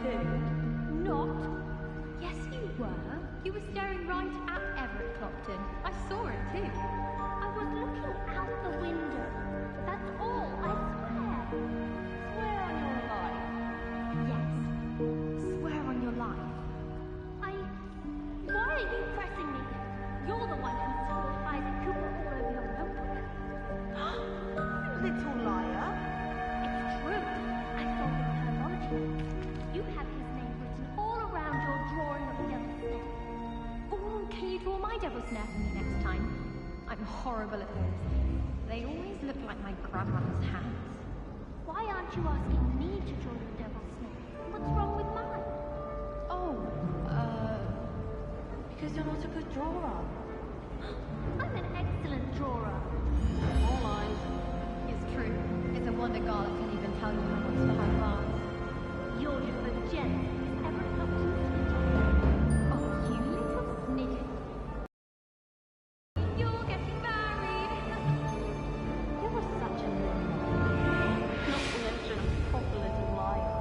too. Not? Yes, you were. You were staring right at Everett Clopton. I saw it too. I was looking out the window. That's all, I swear. Swear on your life. Yes. Swear on your life. Why are you pressing me? You're the one who spilled Isaac Cooper all over your notebook. You little liar. It's true. I saw the terminology. You have his name written all around your drawing of the devil's snare. Oh, can you draw my devil's snare for me next time? I'm horrible at those. They always look like my grandmother's hands. Why aren't you asking me to draw your devil's snare? What's wrong with mine? Oh, because you're not a good drawer. I'm an excellent drawer. More lies. It's true. It's a wonder Garlic can even tell you how much behind bars. You're just as jealous as Everett Clopton's sweetheart. Oh, you little snicket. You're getting married. You were such a little not to mention a proper little liar.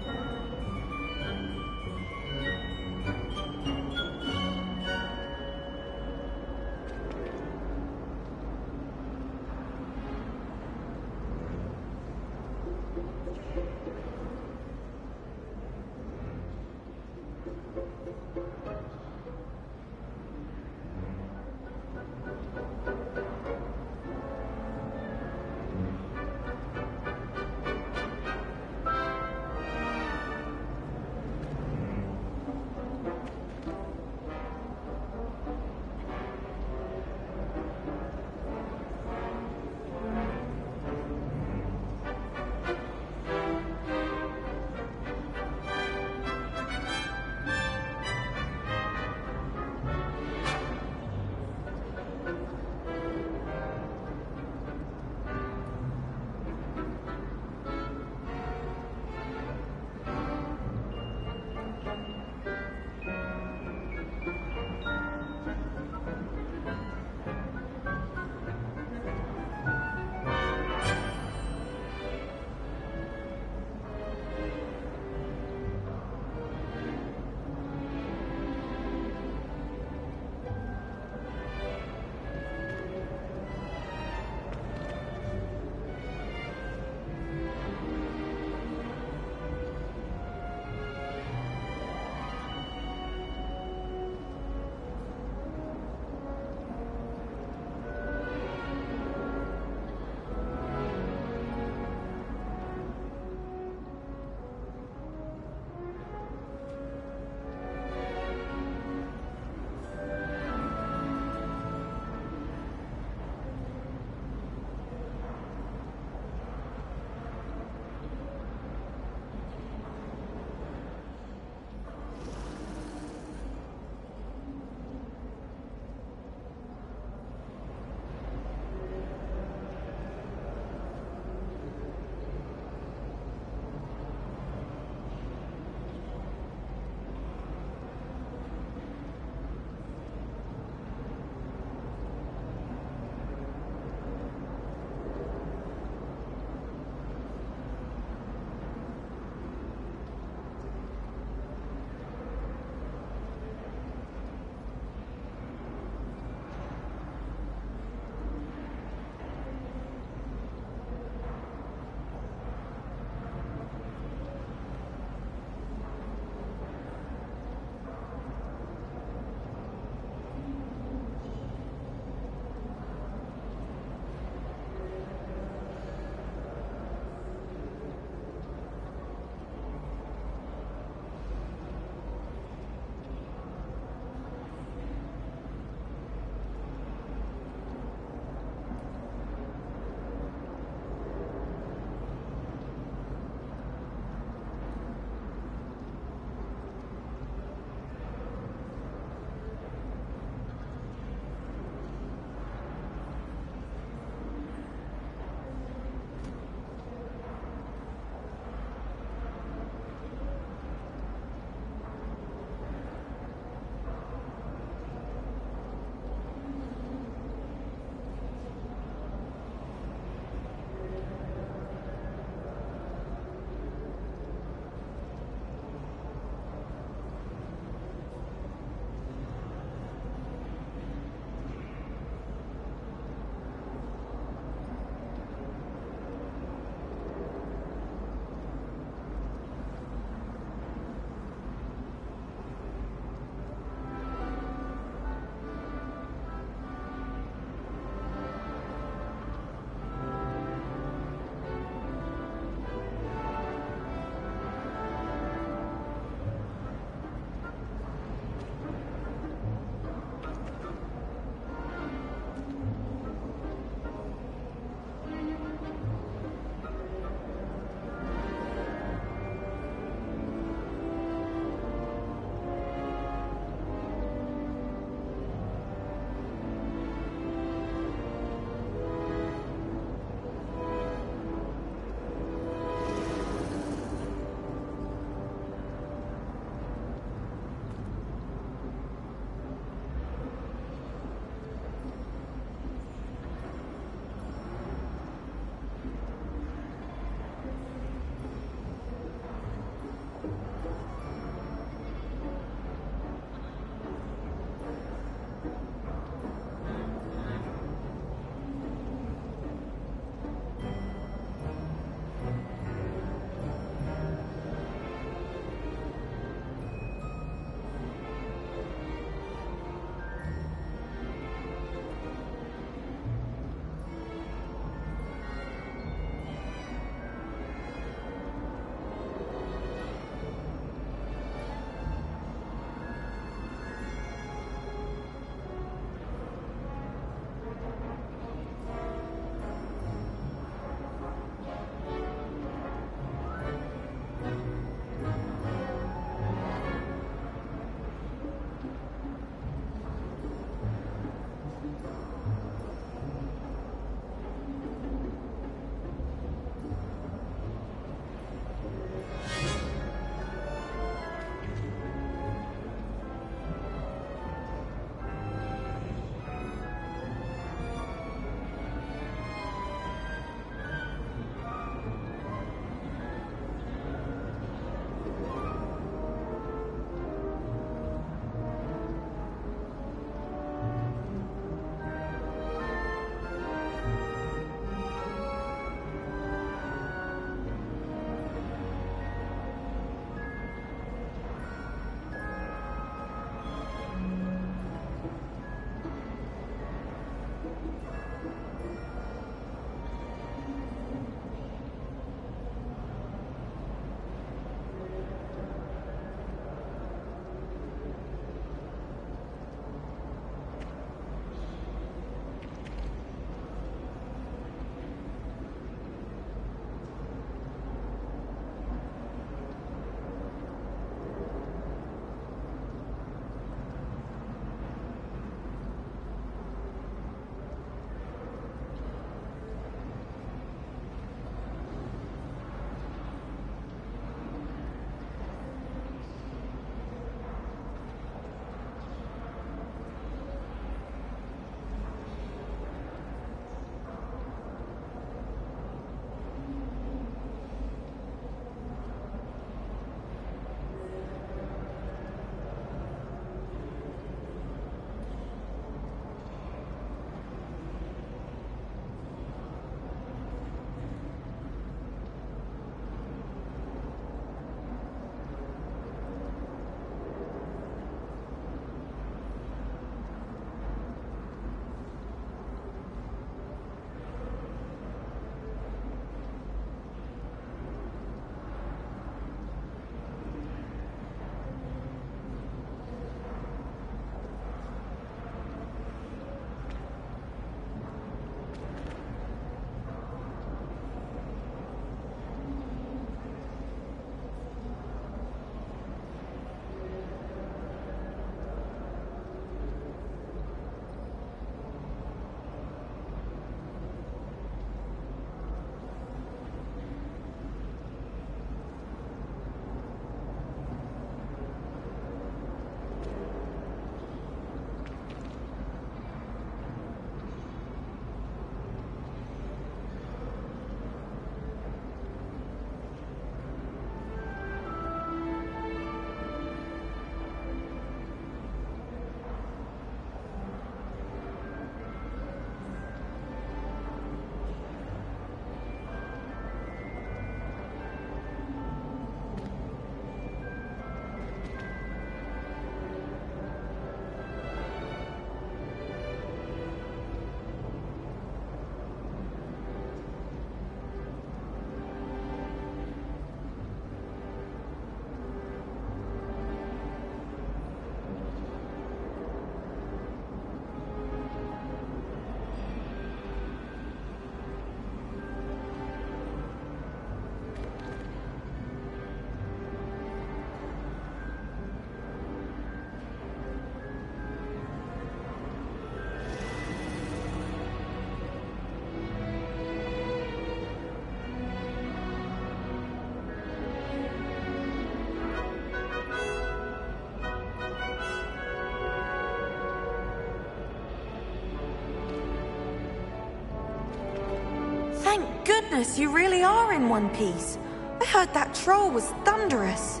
Thank goodness you really are in one piece. I heard that troll was thunderous.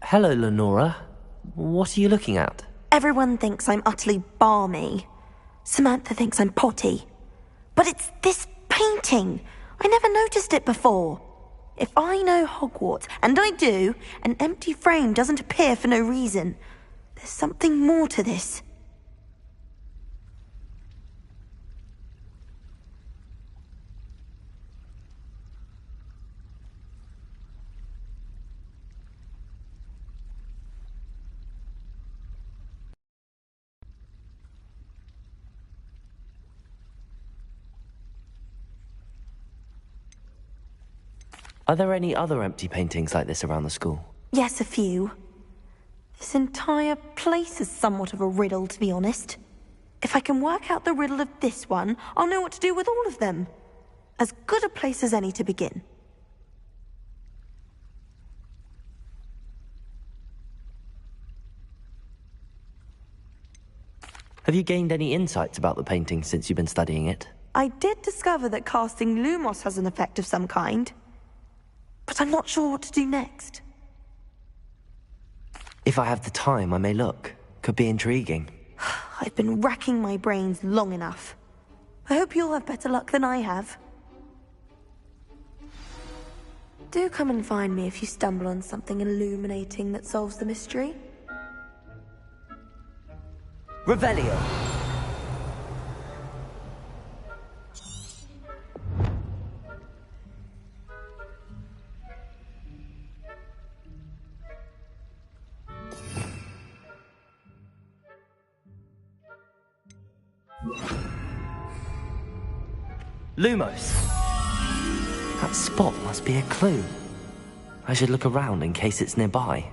Hello, Lenora. What are you looking at? Everyone thinks I'm utterly balmy. Samantha thinks I'm potty. But it's this painting. I never noticed it before. If I know Hogwarts, and I do, an empty frame doesn't appear for no reason. There's something more to this. Are there any other empty paintings like this around the school? Yes, a few. This entire place is somewhat of a riddle, to be honest. If I can work out the riddle of this one, I'll know what to do with all of them. As good a place as any to begin. Have you gained any insights about the painting since you've been studying it? I did discover that casting Lumos has an effect of some kind. But I'm not sure what to do next. If I have the time, I may look. Could be intriguing. I've been racking my brains long enough. I hope you'll have better luck than I have. Do come and find me if you stumble on something illuminating that solves the mystery. Revelio! Lumos! That spot must be a clue. I should look around in case it's nearby.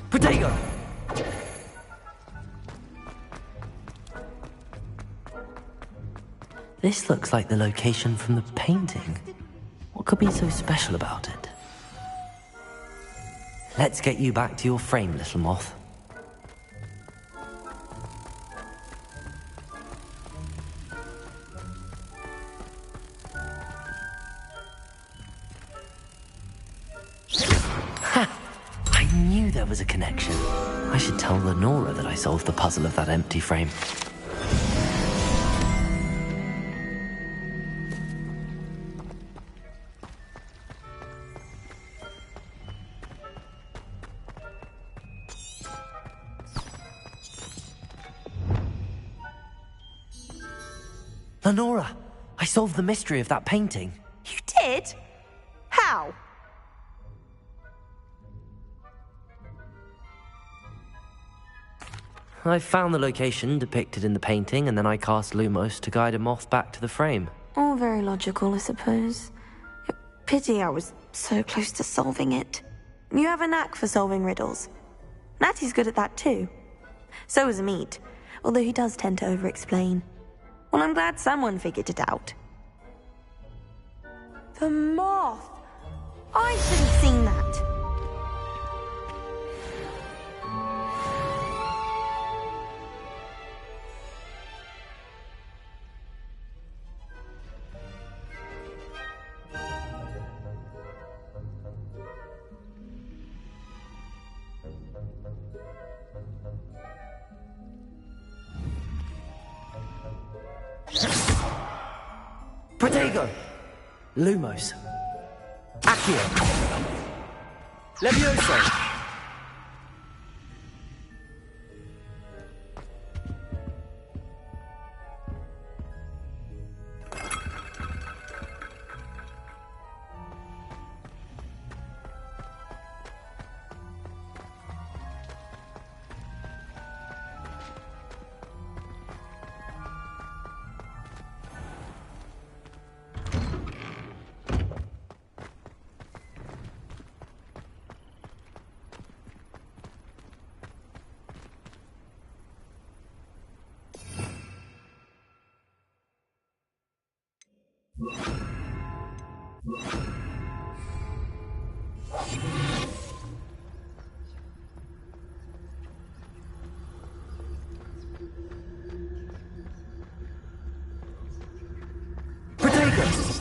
Protego! This looks like the location from the painting. What could be so special about it? Let's get you back to your frame, little moth. Ha! I knew there was a connection. I should tell Lenora that I solved the puzzle of that empty frame. Lenora, I solved the mystery of that painting. You did? How? I found the location depicted in the painting, and then I cast Lumos to guide a moth back to the frame. All very logical, I suppose. Pity I was so close to solving it. You have a knack for solving riddles. Natty's good at that too. So is Amit, although he does tend to over-explain. Well, I'm glad someone figured it out. The moth! I should have seen that. Protego! Lumos. Accio! Levioso! Protego!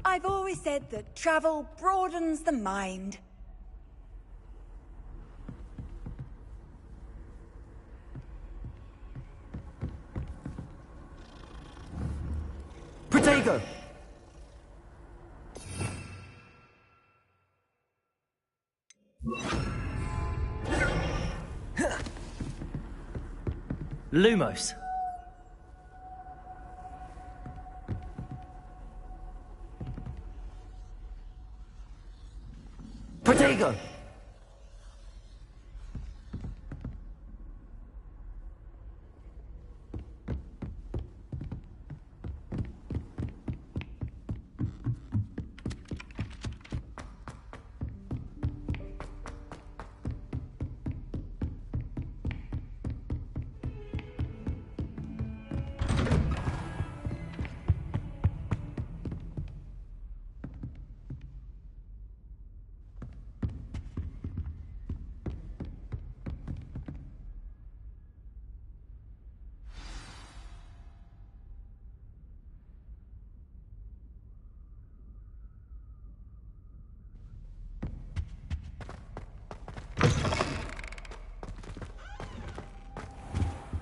I've always said that travel broadens the mind. Protego! Lumos. Protego!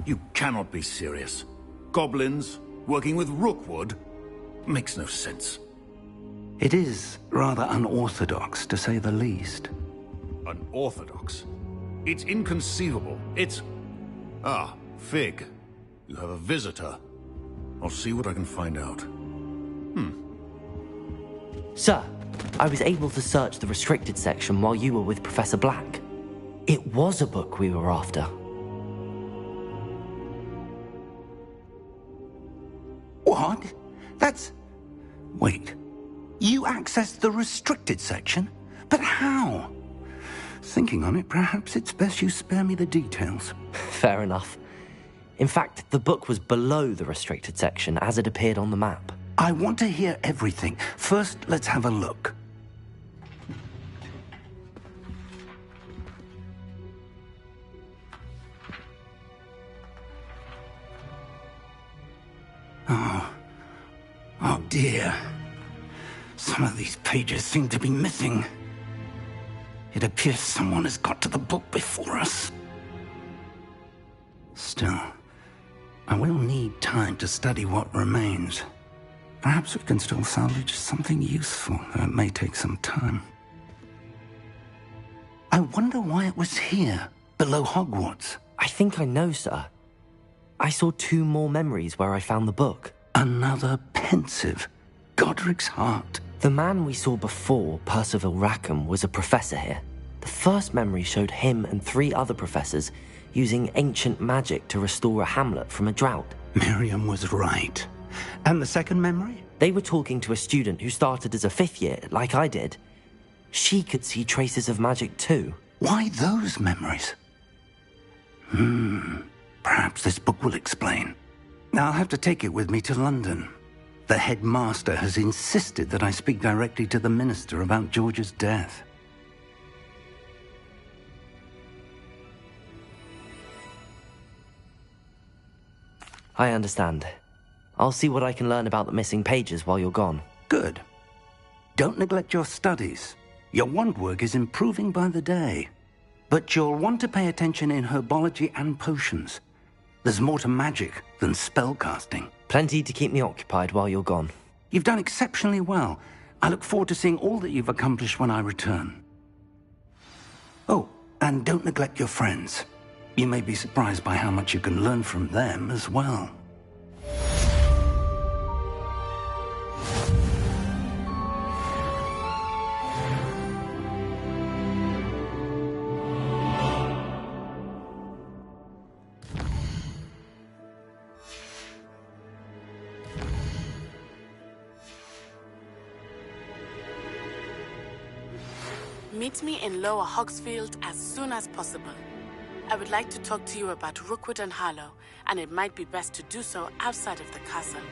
You cannot be serious. Goblins working with Rookwood? Makes no sense. It is rather unorthodox, to say the least. Unorthodox? It's inconceivable. It's... Ah, Fig. You have a visitor. I'll see what I can find out. Sir, I was able to search the restricted section while you were with Professor Black. It was a book we were after. What? That's... Wait. You accessed the restricted section? But how? Thinking on it, perhaps it's best you spare me the details. Fair enough. In fact, the book was below the restricted section as it appeared on the map. I want to hear everything. First, let's have a look. Oh dear. Some of these pages seem to be missing. It appears someone has got to the book before us. Still, I will need time to study what remains. Perhaps we can still salvage something useful, though it may take some time. I wonder why it was here, below Hogwarts. I think I know, sir. I saw 2 more memories where I found the book. Another pensive. Godric's heart. The man we saw before, Percival Rackham, was a professor here. The first memory showed him and 3 other professors using ancient magic to restore a hamlet from a drought. Miriam was right. And the second memory? They were talking to a student who started as a 5th year, like I did. She could see traces of magic too. Why those memories? Perhaps this book will explain. I'll have to take it with me to London. The headmaster has insisted that I speak directly to the minister about George's death. I understand. I'll see what I can learn about the missing pages while you're gone. Good. Don't neglect your studies. Your wand work is improving by the day. But you'll want to pay attention in herbology and potions. There's more to magic than spellcasting. Plenty to keep me occupied while you're gone. You've done exceptionally well. I look forward to seeing all that you've accomplished when I return. Oh, and don't neglect your friends. You may be surprised by how much you can learn from them as well. Meet me in Lower Hogsfield as soon as possible. I would like to talk to you about Rookwood and Harlow, and it might be best to do so outside of the castle.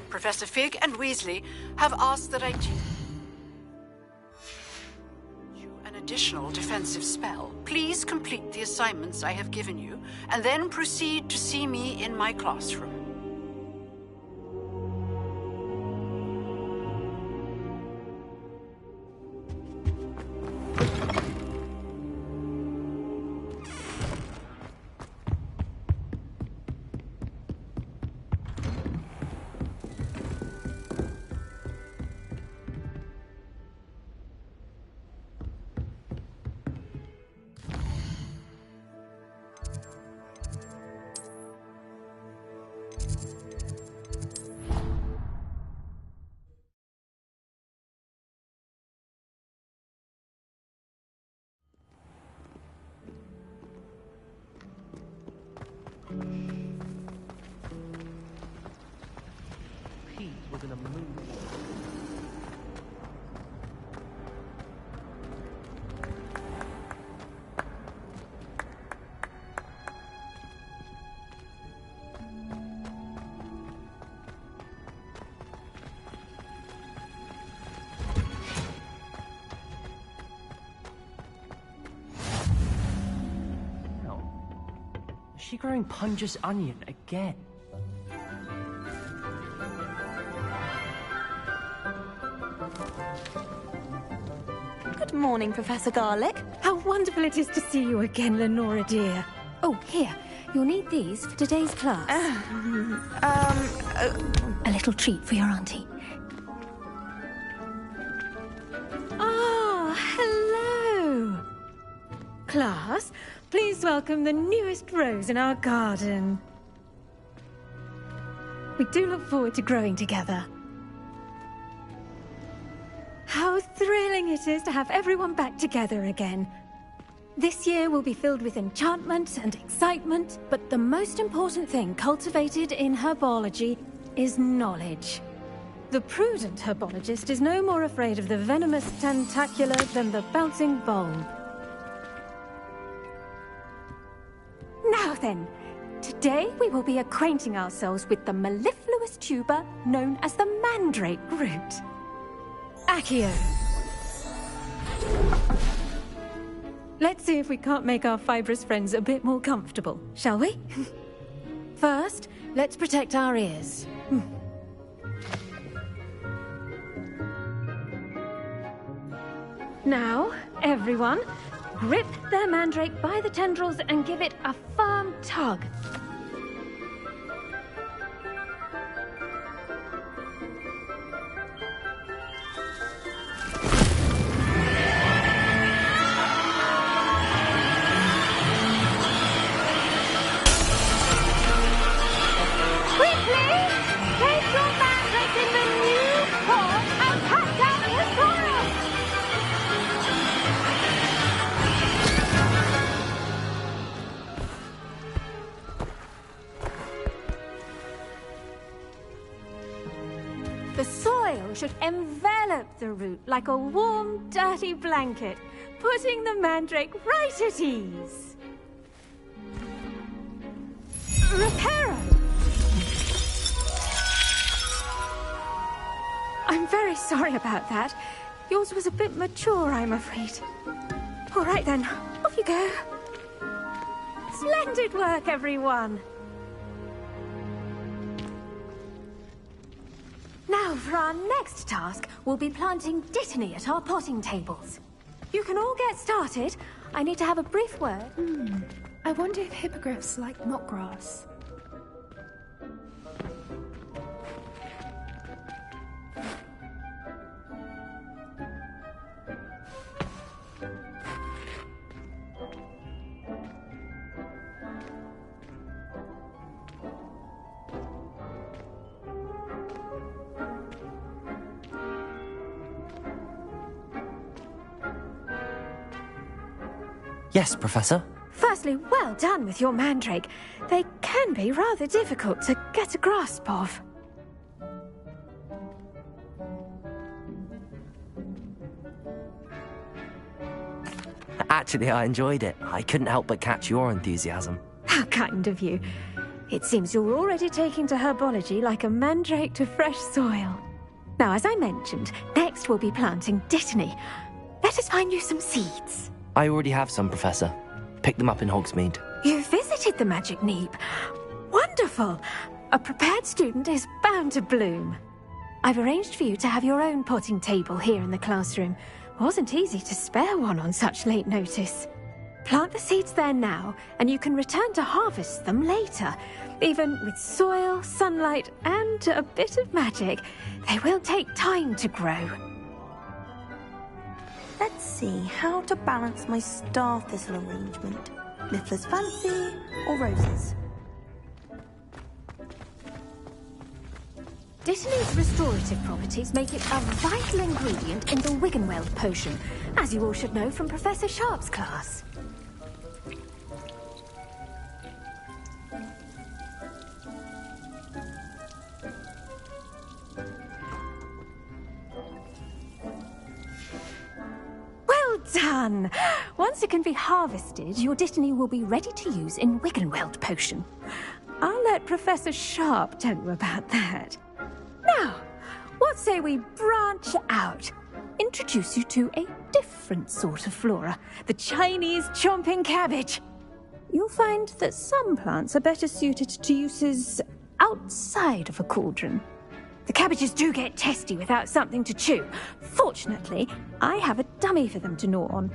Professor Fig and Weasley have asked that I teach you an additional defensive spell. Please complete the assignments I have given you, and then proceed to see me in my classroom. Was in a mood. Is she growing Punja's onion again? Good morning, Professor Garlick. How wonderful it is to see you again, Lenora dear. Oh, here. You'll need these for today's class. A little treat for your auntie. Ah, hello. Class, please welcome the newest rose in our garden. We do look forward to growing together. How thrilling it is to have everyone back together again. This year will be filled with enchantment and excitement, but the most important thing cultivated in herbology is knowledge. The prudent herbologist is no more afraid of the venomous tentacula than the bouncing bulb. Now then, today we will be acquainting ourselves with the mellifluous tuber known as the mandrake root. Accio. Let's see if we can't make our fibrous friends a bit more comfortable, shall we? First, let's protect our ears. Now, everyone, grip their mandrake by the tendrils and give it a firm tug. The soil should envelop the root like a warm, dirty blanket, putting the mandrake right at ease. Reparo! I'm very sorry about that. Yours was a bit mature, I'm afraid. All right then, off you go. Splendid work, everyone! Now, for our next task, we'll be planting Dittany at our potting tables. You can all get started. I need to have a brief word. I wonder if hippogriffs like knotgrass. Yes, Professor. Firstly, well done with your mandrake. They can be rather difficult to get a grasp of. Actually, I enjoyed it. I couldn't help but catch your enthusiasm. How kind of you. It seems you're already taking to herbology like a mandrake to fresh soil. Now, as I mentioned, next we'll be planting Dittany. Let us find you some seeds. I already have some, Professor. Picked them up in Hogsmeade. You visited the Magic Neep. Wonderful! A prepared student is bound to bloom. I've arranged for you to have your own potting table here in the classroom. Wasn't easy to spare one on such late notice. Plant the seeds there now, and you can return to harvest them later. Even with soil, sunlight, and a bit of magic, they will take time to grow. Let's see how to balance my star thistle arrangement. Liffler's fancy or roses? Dittany's restorative properties make it a vital ingredient in the Wiggenweld potion, as you all should know from Professor Sharp's class. Done! Once it can be harvested, your Dittany will be ready to use in Wiggenweld potion. I'll let Professor Sharp tell you about that. Now, what say we branch out? Introduce you to a different sort of flora, the Chinese chomping cabbage. You'll find that some plants are better suited to uses outside of a cauldron. The cabbages do get testy without something to chew. Fortunately, I have a dummy for them to gnaw on.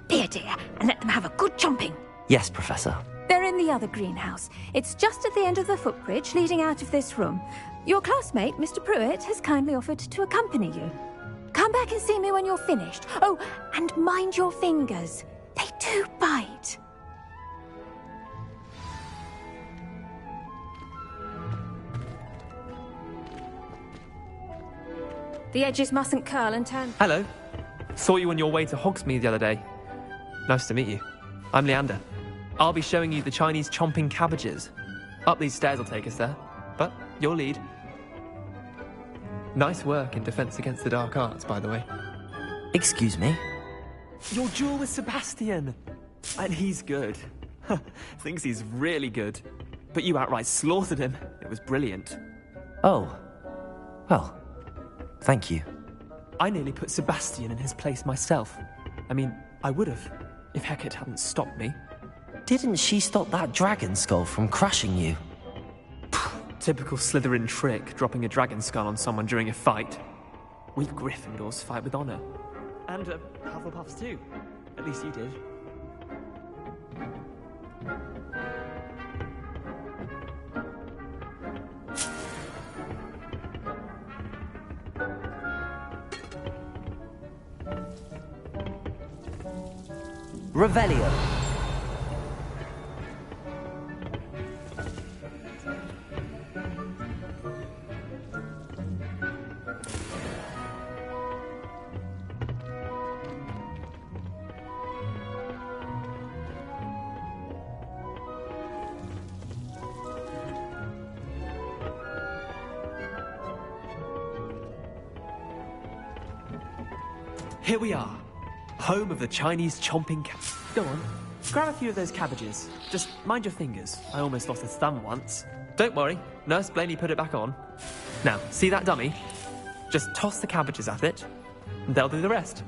Be a dear and let them have a good chomping. Yes, Professor. They're in the other greenhouse. It's just at the end of the footbridge leading out of this room. Your classmate, Mr. Pruitt, has kindly offered to accompany you. Come back and see me when you're finished. Oh, and mind your fingers. They do bite. The edges mustn't curl and turn. Hello. Saw you on your way to Hogsmeade the other day. Nice to meet you. I'm Leander. I'll be showing you the Chinese chomping cabbages. Up these stairs will take us there, but your lead. Nice work in Defense Against the Dark Arts, by the way. Excuse me? Your duel with Sebastian! And he's good. Thinks he's really good. But you outright slaughtered him. It was brilliant. Oh. Well, thank you. I nearly put Sebastian in his place myself. I mean, I would have, if Hecate hadn't stopped me. Didn't she stop that dragon skull from crushing you? Typical Slytherin trick, dropping a dragon skull on someone during a fight. We Gryffindors fight with honor. And Hufflepuffs too. At least you did. Revelio. Here we are, home of the Chinese chomping cat. Go on, grab a few of those cabbages. Just mind your fingers. I almost lost a thumb once. Don't worry, Nurse Blaney put it back on. Now, see that dummy? Just toss the cabbages at it, and they'll do the rest.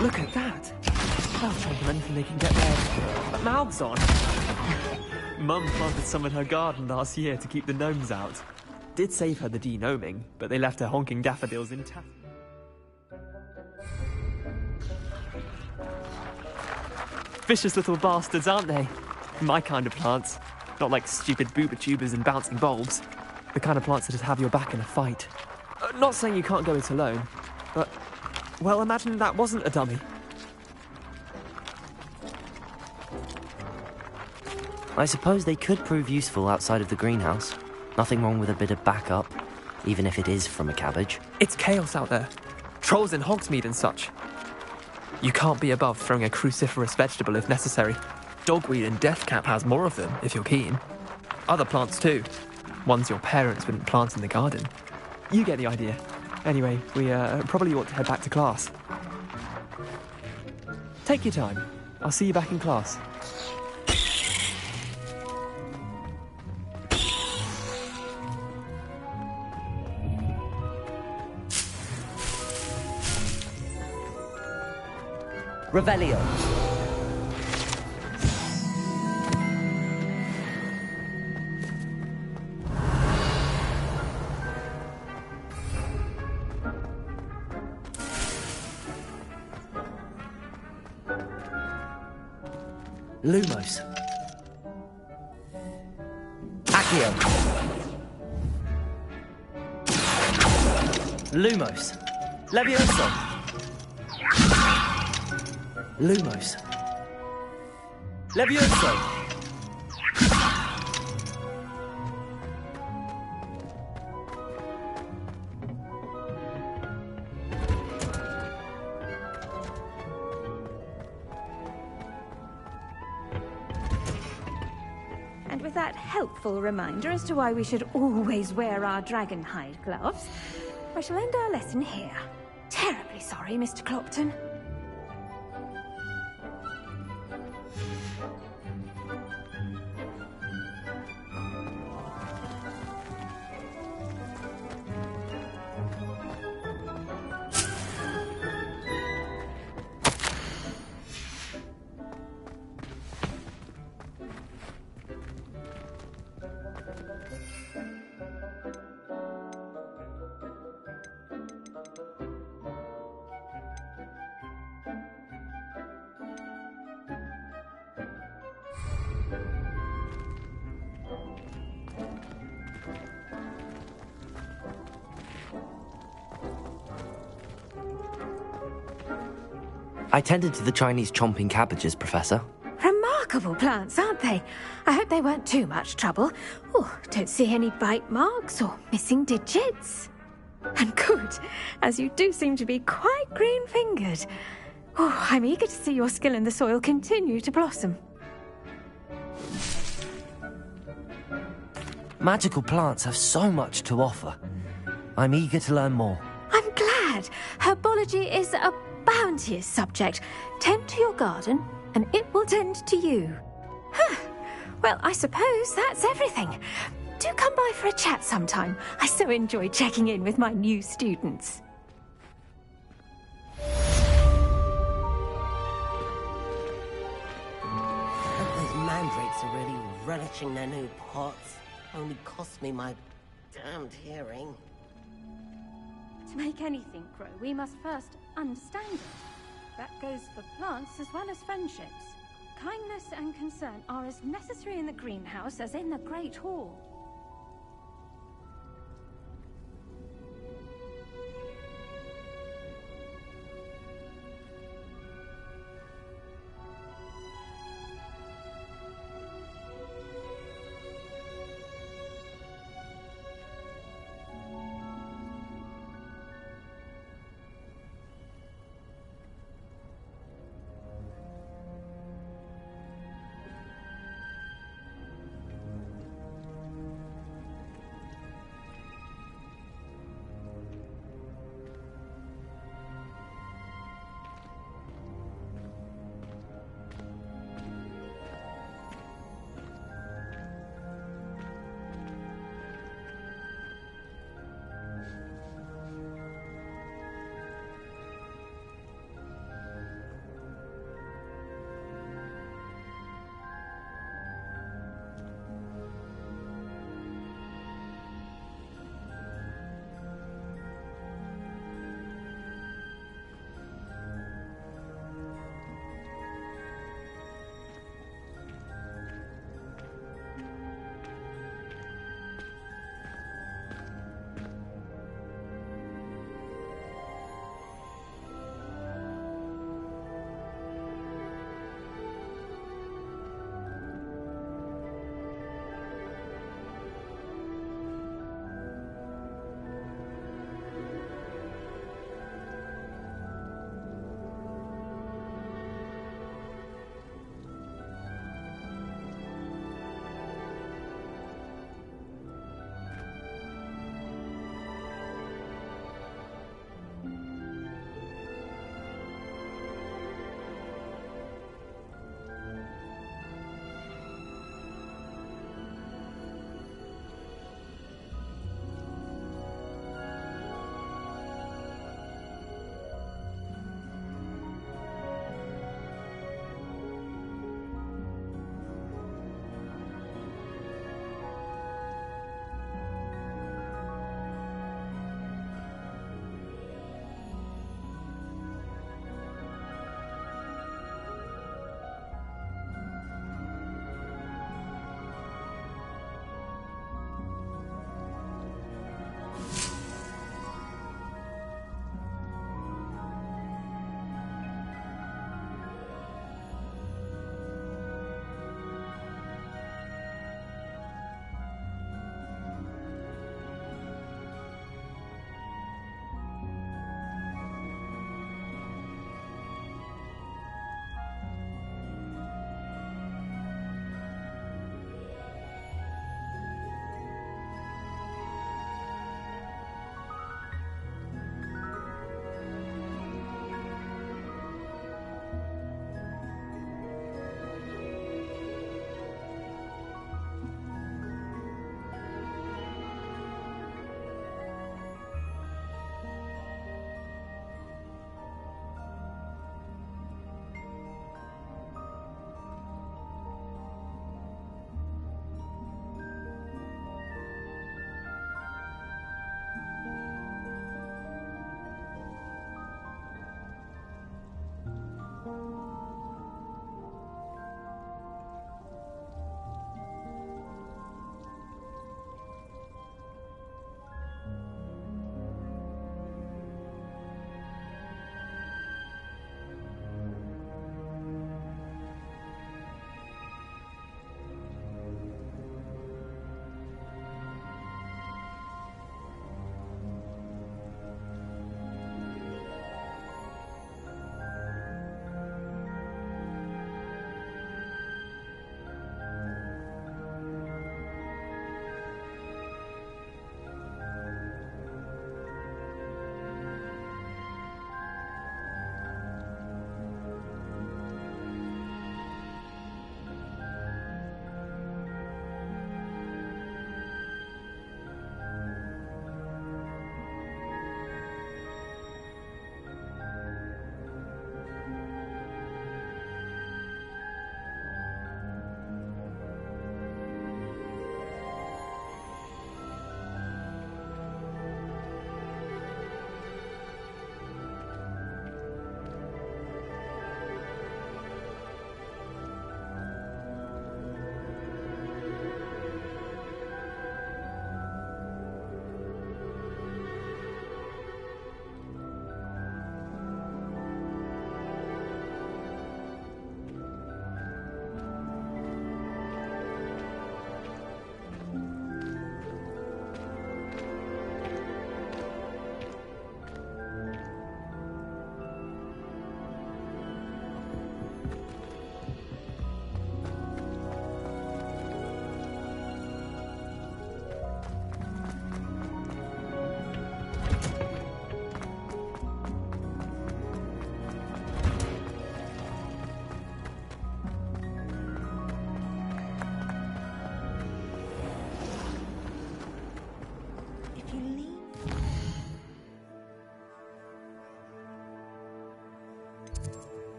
Look at that! They'll chomp on anything they can get their mouths on. Mum planted some in her garden last year to keep the gnomes out. Did save her the de-gnoming, but they left her honking daffodils intact. Vicious little bastards, aren't they? My kind of plants. Not like stupid booba-tubers and bouncing bulbs. The kind of plants that just have your back in a fight. Not saying you can't go it alone, but... well, imagine that wasn't a dummy. I suppose they could prove useful outside of the greenhouse. Nothing wrong with a bit of backup, even if it is from a cabbage. It's chaos out there. Trolls in Hogsmeade and such. You can't be above throwing a cruciferous vegetable if necessary. Dogweed and deathcap has more of them, if you're keen. Other plants too. Ones your parents wouldn't plant in the garden. You get the idea. Anyway, we probably ought to head back to class. Take your time. I'll see you back in class. Revelio. Lumos. Accio. Lumos. Levioso. Lumos. Levioso. And with that helpful reminder as to why we should always wear our dragon hide gloves, I shall end our lesson here. Terribly sorry, Mr. Clopton. I tended to the Chinese chomping cabbages, Professor. Remarkable plants, aren't they? I hope they weren't too much trouble. Oh, don't see any bite marks or missing digits. And good, as you do seem to be quite green-fingered. Oh, I'm eager to see your skill in the soil continue to blossom. Magical plants have so much to offer. I'm eager to learn more. I'm glad. Herbology is a bounteous subject. Tend to your garden, and it will tend to you. Huh. Well, I suppose that's everything. Do come by for a chat sometime. I so enjoy checking in with my new students. Those mandrakes are really relishing their new pots. Only cost me my damned hearing. To make anything grow, we must first understand it. That goes for plants as well as friendships. Kindness and concern are as necessary in the greenhouse as in the Great Hall.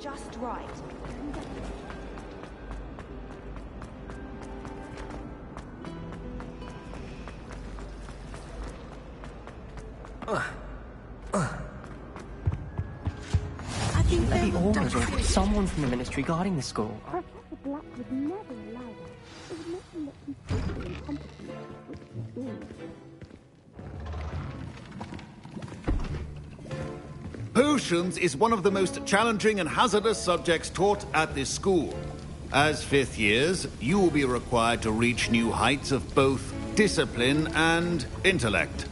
just right. I think maybe Aurors or someone from the ministry guarding the school. Professor Black would never allow that. It would make him look completely incompetent, which he is. Potions is one of the most challenging and hazardous subjects taught at this school. As fifth years, you will be required to reach new heights of both discipline and intellect.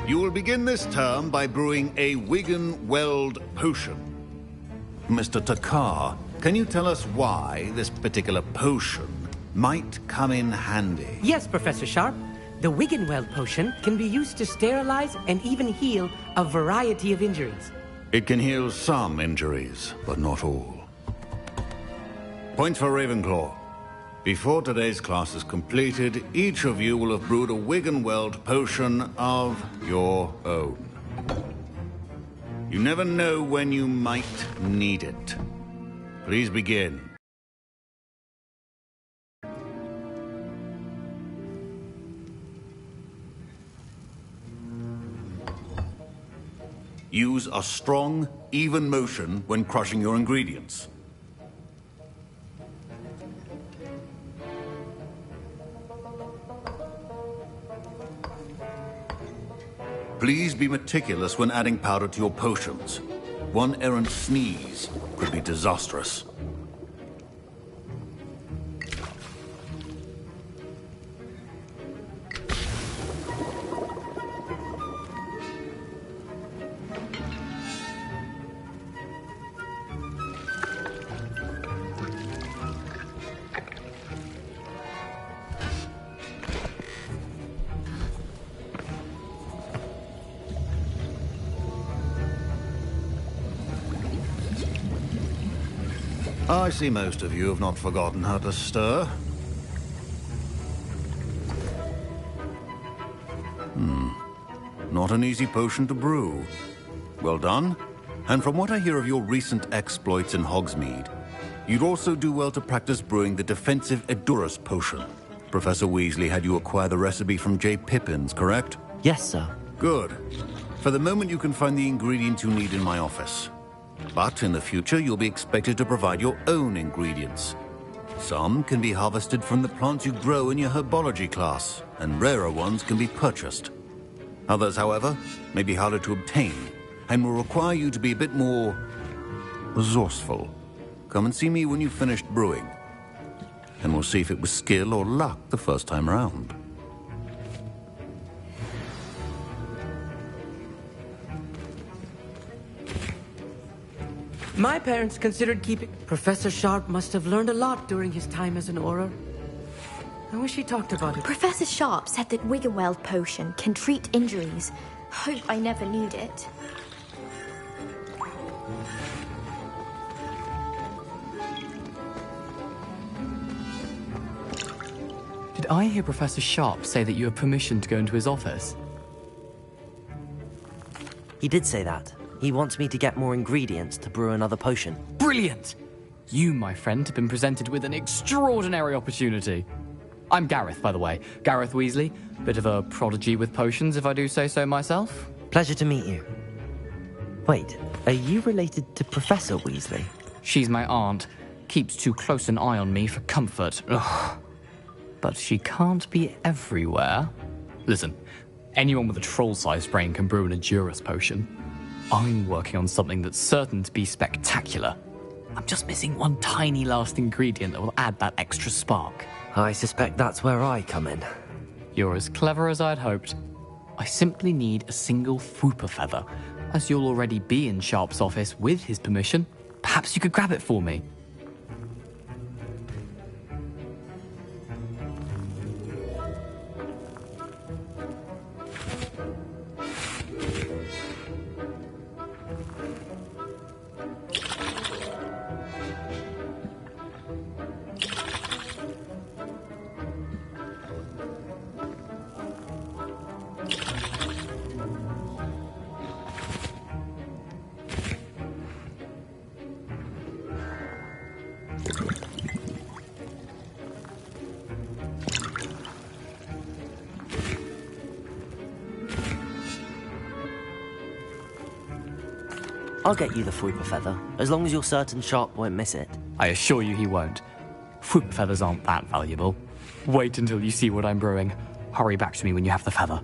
You will begin this term by brewing a Wiggenweld potion. Mr. Takar, can you tell us why this particular potion might come in handy? Yes, Professor Sharp. The Wiggenweld potion can be used to sterilize and even heal a variety of injuries. It can heal some injuries, but not all. Point for Ravenclaw. Before today's class is completed, each of you will have brewed a Wiggenweld potion of your own. You never know when you might need it. Please begin. Use a strong, even motion when crushing your ingredients. Please be meticulous when adding powder to your potions. One errant sneeze could be disastrous. I see most of you have not forgotten how to stir. Not an easy potion to brew. Well done. And from what I hear of your recent exploits in Hogsmeade, you'd also do well to practice brewing the defensive Edurus potion. Professor Weasley had you acquire the recipe from J. Pippins, correct? Yes, sir. Good. For the moment, you can find the ingredients you need in my office. But in the future, you'll be expected to provide your own ingredients. Some can be harvested from the plants you grow in your herbology class, and rarer ones can be purchased. Others, however, may be harder to obtain, and will require you to be a bit more resourceful. Come and see me when you've finished brewing, and we'll see if it was skill or luck the first time around. My parents considered keeping... Professor Sharp must have learned a lot during his time as an Auror. I wish he talked about it. Professor Sharp said that Wiggenweld potion can treat injuries. Hope I never need it. Did I hear Professor Sharp say that you have permission to go into his office? He did say that. He wants me to get more ingredients to brew another potion. Brilliant! You, my friend, have been presented with an extraordinary opportunity. I'm Gareth, by the way. Gareth Weasley. Bit of a prodigy with potions, if I do say so myself. Pleasure to meet you. Wait, are you related to Professor Weasley? She's my aunt. Keeps too close an eye on me for comfort. Ugh. But she can't be everywhere. Listen, anyone with a troll-sized brain can brew an Edurus potion. I'm working on something that's certain to be spectacular. I'm just missing one tiny last ingredient that will add that extra spark. I suspect that's where I come in. You're as clever as I'd hoped. I simply need a single Fwooper feather. As you'll already be in Sharp's office with his permission, perhaps you could grab it for me. I'll get you the Fuipa feather, as long as you're certain Sharp won't miss it. I assure you he won't. Fuipa feathers aren't that valuable. Wait until you see what I'm brewing. Hurry back to me when you have the feather.